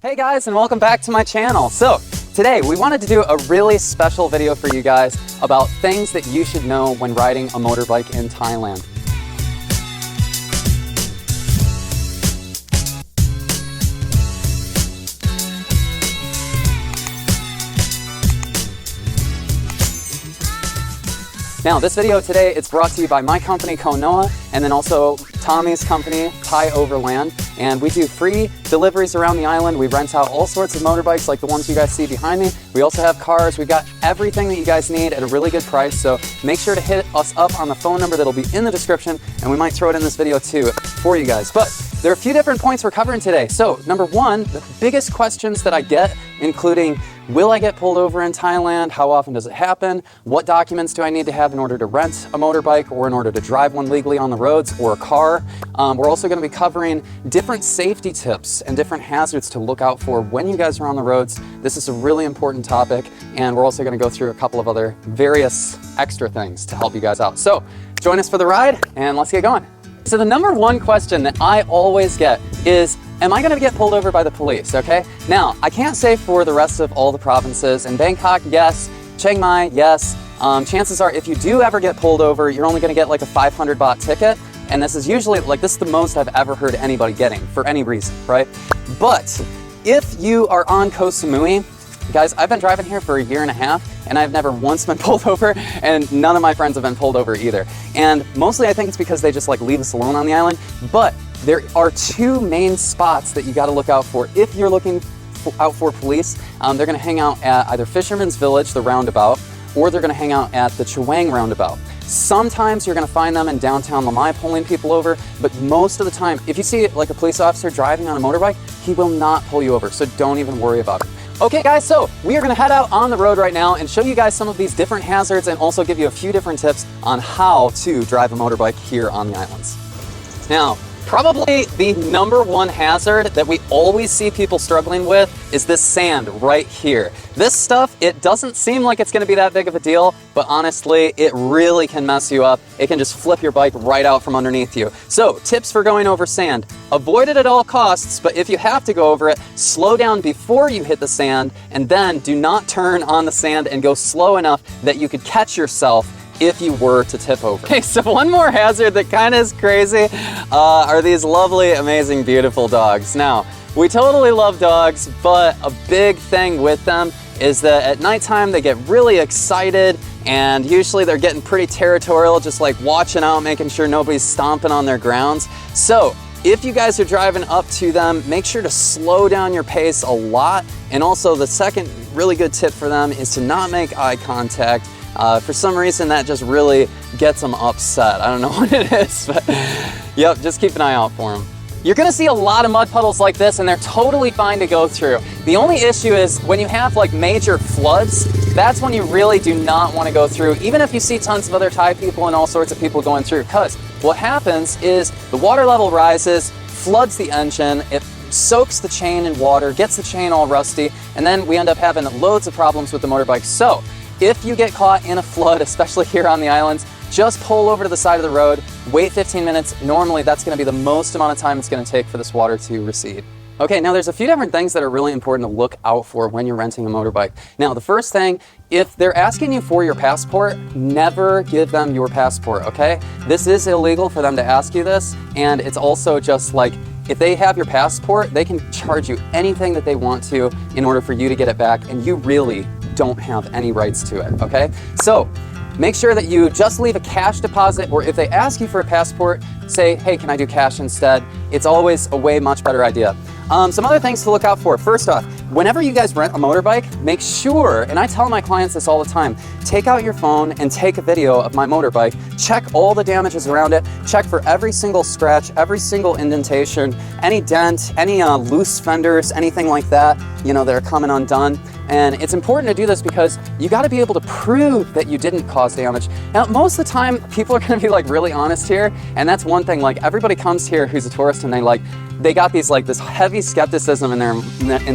Hey guys, and welcome back to my channel. So today we wanted to do a really special video for you guys about things that you should know when riding a motorbike in Thailand. Now, this video today, it's brought to you by my company, Konoa, and then also Tommy's company, Thai Overland. And we do free deliveries around the island. We rent out all sorts of motorbikes like the ones you guys see behind me. We also have cars. We've got everything that you guys need at a really good price. So make sure to hit us up on the phone number that'll be in the description, and we might throw it in this video too for you guys. But there are a few different points we're covering today. So number one, the biggest questions that I get, including, will I get pulled over in Thailand? How often does it happen? What documents do I need to have in order to rent a motorbike or in order to drive one legally on the roads or a car? We're also going to be covering different safety tips and different hazards to look out for when you guys are on the roads. This is a really important topic, and we're also going to go through a couple of other various extra things to help you guys out. So join us for the ride, and let's get going. So the number one question that I always get is, am I going to get pulled over by the police? Okay. Now, I can't say for the rest of all the provinces. In Bangkok, yes. Chiang Mai, yes. Chances are, if you do ever get pulled over, you're only going to get like a 500 baht ticket. And this is usually, this is the most I've ever heard anybody getting for any reason, right? But if you are on Koh Samui, guys, I've been driving here for a year and a half, and I've never once been pulled over, and none of my friends have been pulled over either. And mostly I think it's because they just leave us alone on the island. But there are two main spots that you got to look out for if you're looking out for police. They're going to hang out at either Fisherman's Village, the roundabout, or they're going to hang out at the Chaweng roundabout. Sometimes you're going to find them in downtown Lamai pulling people over, but most of the time, if you see a police officer driving on a motorbike, he will not pull you over, so don't even worry about it. Okay guys, so we are going to head out on the road right now and show you guys some of these different hazards and also give you a few different tips on how to drive a motorbike here on the islands. Now, probably the number one hazard that we always see people struggling with is this sand right here. This stuff, it doesn't seem like it's going to be that big of a deal, but honestly, it really can mess you up. It can just flip your bike right out from underneath you. So, tips for going over sand. Avoid it at all costs, but if you have to go over it, slow down before you hit the sand, and then do not turn on the sand and go slow enough that you could catch yourself if you were to tip over. Okay, so one more hazard that kind of is crazy are these lovely, amazing, beautiful dogs. Now, we totally love dogs, but a big thing with them is that at nighttime they get really excited, and usually they're getting pretty territorial, just watching out, making sure nobody's stomping on their grounds. So if you guys are driving up to them, make sure to slow down your pace a lot. And also the second really good tip for them is to not make eye contact. For some reason that just really gets them upset. I don't know what it is, but yep, just keep an eye out for them. You're gonna see a lot of mud puddles like this, and they're totally fine to go through. The only issue is when you have major floods, that's when you really do not want to go through, even if you see tons of other Thai people and all sorts of people going through, because what happens is the water level rises, floods the engine, it soaks the chain in water, gets the chain all rusty, and then we end up having loads of problems with the motorbike. So if you get caught in a flood, especially here on the islands, just pull over to the side of the road, wait 15 minutes. Normally that's going to be the most amount of time it's going to take for this water to recede. Okay, now there's a few different things that are really important to look out for when you're renting a motorbike. Now, the first thing, if they're asking you for your passport, never give them your passport, okay? This is illegal for them to ask you this, and it's also just if they have your passport, they can charge you anything that they want to in order for you to get it back, and you really don't have any rights to it, okay? So make sure that you just leave a cash deposit, or if they ask you for a passport, say, hey, can I do cash instead? It's always a way much better idea. Some other things to look out for. First off, whenever you guys rent a motorbike, make sure, and I tell my clients this all the time, take out your phone and take a video of my motorbike, check all the damages around it, check for every single scratch, every single indentation, any dent, any loose fenders, anything like that, that are coming undone. And it's important to do this because you got to be able to prove that you didn't cause damage. Now, most of the time, people are going to be really honest here, and that's one thing. Everybody comes here who's a tourist, and they got these this heavy skepticism in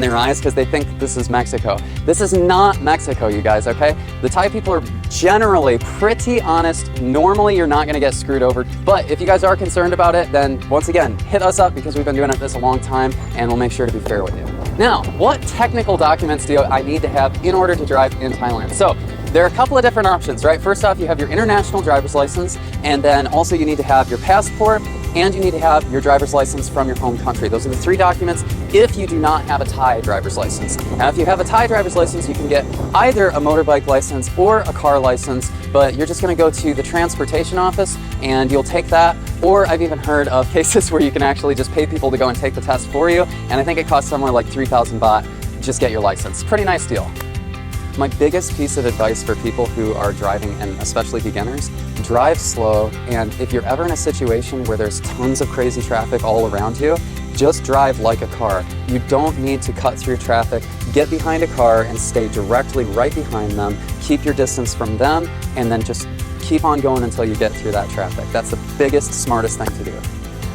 their eyes because they think that this is Mexico. This is not Mexico, you guys. Okay, the Thai people are generally pretty honest. Normally, you're not going to get screwed over. But if you guys are concerned about it, then once again, hit us up because we've been doing this a long time, and we'll make sure to be fair with you. Now, what technical documents do I need to have in order to drive in Thailand? So, there are a couple of different options, right? First off, you have your international driver's license, and then also you need to have your passport, and you need to have your driver's license from your home country. Those are the 3 documents if you do not have a Thai driver's license. Now, if you have a Thai driver's license, you can get either a motorbike license or a car license, but you're just gonna go to the transportation office and you'll take that. Or I've even heard of cases where you can actually just pay people to go and take the test for you, and I think it costs somewhere like 3,000 baht, just get your license. Pretty nice deal. My biggest piece of advice for people who are driving, and especially beginners, drive slow, and if you're ever in a situation where there's tons of crazy traffic all around you, just drive like a car. You don't need to cut through traffic. Get behind a car and stay directly right behind them. Keep your distance from them, and then just keep on going until you get through that traffic. That's the biggest, smartest thing to do.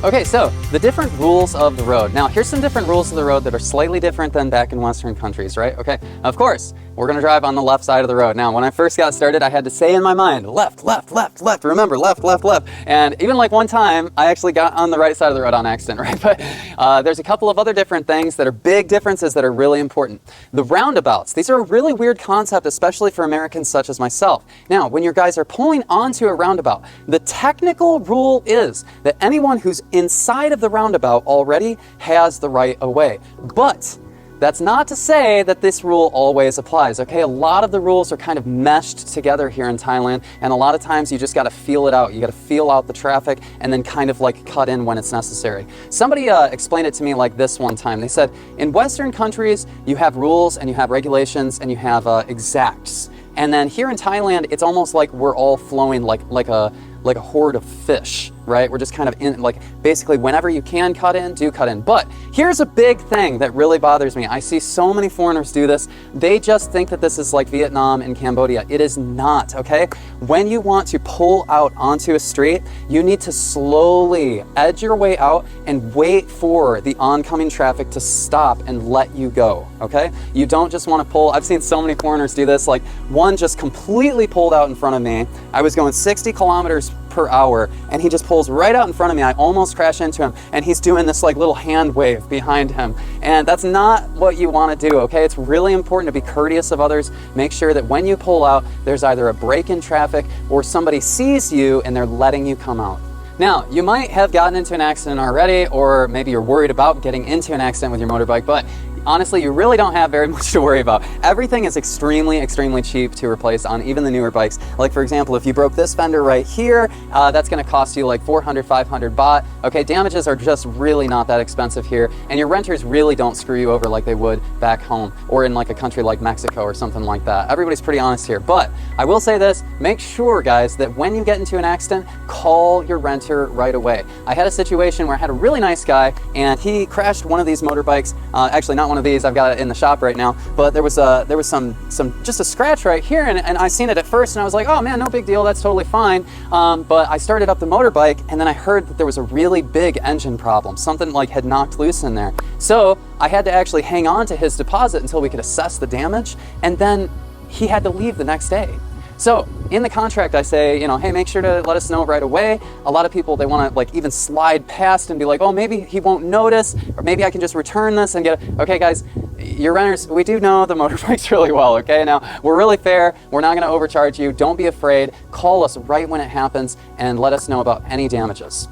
Okay, so the different rules of the road. Now, here's some different rules of the road that are slightly different than back in Western countries, right? Okay, of course, we're gonna drive on the left side of the road. Now, when I first got started, I had to say in my mind, left, left, left, left, remember, left, left, left. And even like one time, I actually got on the right side of the road on accident, right? But there's a couple of other different things that are big differences that are really important. The roundabouts, these are a really weird concept, especially for Americans such as myself. Now, when your guys are pulling onto a roundabout, the technical rule is that anyone who's inside of the roundabout already has the right of way. But that's not to say that this rule always applies, okay? A lot of the rules are kind of meshed together here in Thailand, and a lot of times you just gotta feel it out. You gotta feel out the traffic and then kind of like cut in when it's necessary. Somebody explained it to me like this one time. They said, in Western countries, you have rules and you have regulations and you have exacts. And then here in Thailand, it's almost like we're all flowing like a horde of fish, right? We're just kind of in, like, basically whenever you can cut in, do cut in. But here's a big thing that really bothers me. I see so many foreigners do this. They just think that this is like Vietnam and Cambodia. It is not, okay? When you want to pull out onto a street, you need to slowly edge your way out and wait for the oncoming traffic to stop and let you go, okay? You don't just want to pull. I've seen so many foreigners do this. Like, one just completely pulled out in front of me. I was going 60 kilometers per hour and he just pulls right out in front of me. I almost crash into him and he's doing this like little hand wave behind him, and that's not what you want to do, okay? It's really important to be courteous of others. Make sure that when you pull out, there's either a break in traffic or somebody sees you and they're letting you come out. Now, you might have gotten into an accident already, or maybe you're worried about getting into an accident with your motorbike, but honestly, you really don't have very much to worry about. Everything is extremely cheap to replace on even the newer bikes. Like, for example, if you broke this fender right here, that's gonna cost you like 400, 500 baht. Okay, damages are just really not that expensive here, and your renters really don't screw you over like they would back home or in like a country like Mexico or something like that. Everybody's pretty honest here. But I will say this, make sure, guys, that when you get into an accident, call your renter right away. I had a situation where I had a really nice guy and he crashed one of these motorbikes, actually not one of these, I've got it in the shop right now, but there was some just a scratch right here, and I seen it at first and I was like, oh man, no big deal, that's totally fine. But I started up the motorbike and then I heard that there was a really big engine problem. Something like had knocked loose in there. So I had to actually hang on to his deposit until we could assess the damage, and then he had to leave the next day. So in the contract, I say, you know, hey, make sure to let us know right away. A lot of people, they want to like even slide past and be like, oh, maybe he won't notice, or maybe I can just return this and get it. Okay, guys, your renters, we do know the motorbikes really well, okay? Now, we're really fair. We're not going to overcharge you. Don't be afraid. Call us right when it happens and let us know about any damages.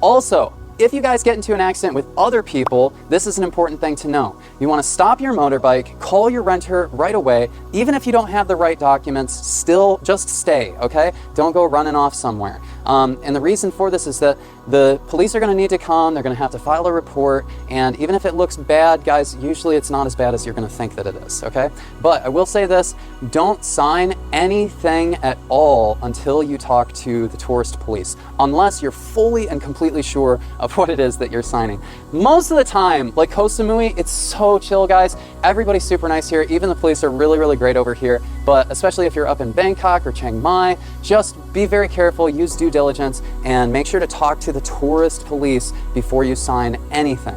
Also, if you guys get into an accident with other people, this is an important thing to know. You want to stop your motorbike, call your renter right away. Even if you don't have the right documents, still just stay, okay? Don't go running off somewhere. And the reason for this is that the police are going to need to come, they're going to have to file a report, and even if it looks bad, guys, usually it's not as bad as you're going to think that it is, okay? But I will say this, don't sign anything at all until you talk to the tourist police, unless you're fully and completely sure of what it is that you're signing. Most of the time, like Koh Samui, it's so chill, guys. Everybody's super nice here. Even the police are really great over here. But especially if you're up in Bangkok or Chiang Mai, just be very careful, use due diligence, and make sure to talk to the tourist police before you sign anything.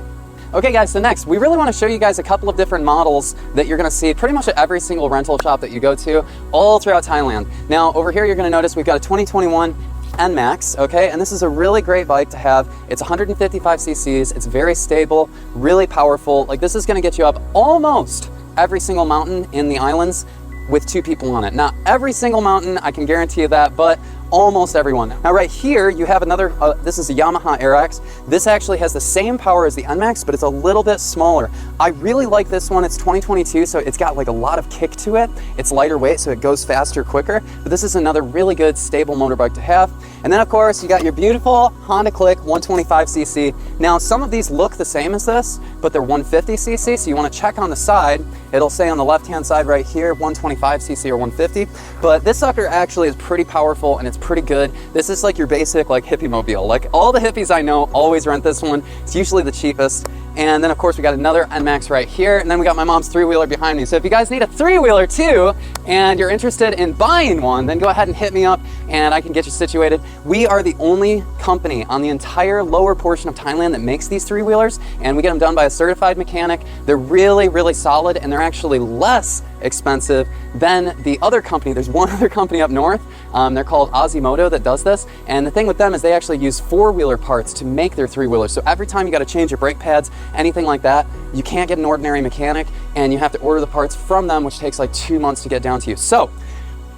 Okay guys, so next, we really want to show you guys a couple of different models that you're going to see pretty much at every single rental shop that you go to all throughout Thailand. Now, over here you're going to notice we've got a 2021 NMAX, okay? And this is a really great bike to have. It's 155 cc's, it's very stable, really powerful. Like, this is gonna get you up almost every single mountain in the islands with 2 people on it. Not every single mountain, I can guarantee you that, but almost everyone. Now right here you have another, this is a Yamaha Airax. This actually has the same power as the NMAX, but it's a little bit smaller. I really like this one. It's 2022, so it's got like a lot of kick to it. It's lighter weight, so it goes faster, quicker. But this is another really good, stable motorbike to have. And then of course you got your beautiful Honda Click 125cc. Now some of these look the same as this, but they're 150cc, so you want to check on the side. It'll say on the left-hand side right here, 125cc or 150. But this sucker actually is pretty powerful and it's pretty good. This is like your basic like hippie mobile. Like all the hippies I know always rent this one. It's usually the cheapest. And then of course we got another NMAX right here, and then we got my mom's 3-wheeler behind me. So if you guys need a 3-wheeler too, and you're interested in buying one, then go ahead and hit me up and I can get you situated. We are the only company on the entire lower portion of Thailand that makes these 3-wheelers, and we get them done by a certified mechanic. They're really, really solid, and they're actually less expensive than the other company. There's one other company up north, they're called Moto, that does this, and the thing with them is they actually use 4-wheeler parts to make their 3-wheelers. So every time you got to change your brake pads, anything like that, you can't get an ordinary mechanic, and you have to order the parts from them, which takes like 2 months to get down to you. So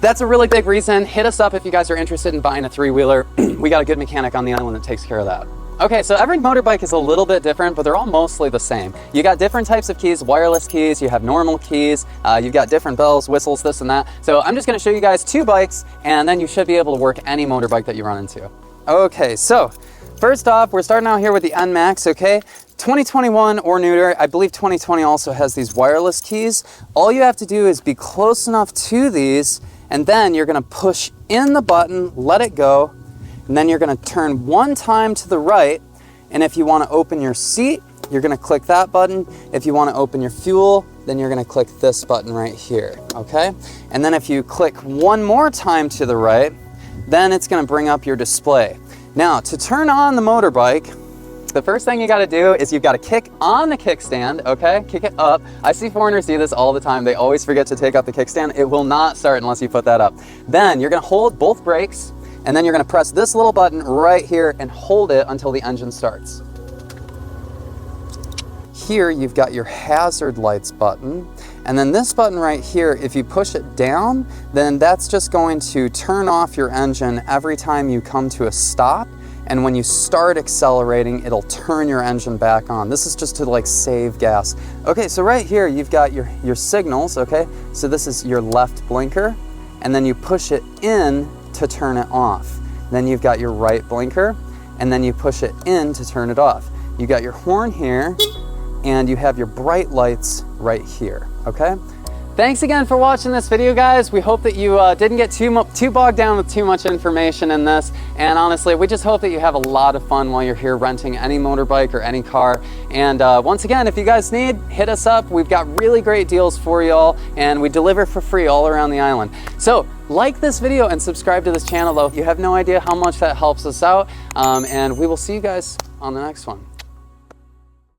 that's a really big reason. Hit us up if you guys are interested in buying a 3-wheeler. We got a good mechanic on the island that takes care of that. Okay, so every motorbike is a little bit different, but they're all mostly the same. You got different types of keys, wireless keys, you have normal keys, you've got different bells, whistles, this and that. So I'm just gonna show you guys 2 bikes, and then you should be able to work any motorbike that you run into. Okay, so first off, we're starting out here with the NMAX, okay? 2021 or newer. I believe 2020 also has these wireless keys. All you have to do is be close enough to these, and then you're gonna push in the button, let it go, and then you're gonna turn 1 time to the right, and if you wanna open your seat, you're gonna click that button. If you wanna open your fuel, then you're gonna click this button right here, okay? And then if you click 1 more time to the right, then it's gonna bring up your display. Now, to turn on the motorbike, the first thing you gotta do is you've gotta kick on the kickstand, okay? Kick it up. I see foreigners do this all the time. They always forget to take up the kickstand. It will not start unless you put that up. Then you're gonna hold both brakes, and then you're gonna press this little button right here and hold it until the engine starts. Here you've got your hazard lights button, and then this button right here, if you push it down, then that's just going to turn off your engine every time you come to a stop, and when you start accelerating, it'll turn your engine back on. This is just to like save gas. Okay, so right here you've got your signals, okay? So this is your left blinker, and then you push it in to turn it off. Then you've got your right blinker, and then you push it in to turn it off. You got your horn here, and you have your bright lights right here, okay? Thanks again for watching this video, guys. We hope that you didn't get too bogged down with too much information in this. And honestly, we just hope that you have a lot of fun while you're here renting any motorbike or any car. And once again, if you guys need, hit us up. We've got really great deals for y'all, and we deliver for free all around the island. So like this video and subscribe to this channel, though. You have no idea how much that helps us out. And we will see you guys on the next one.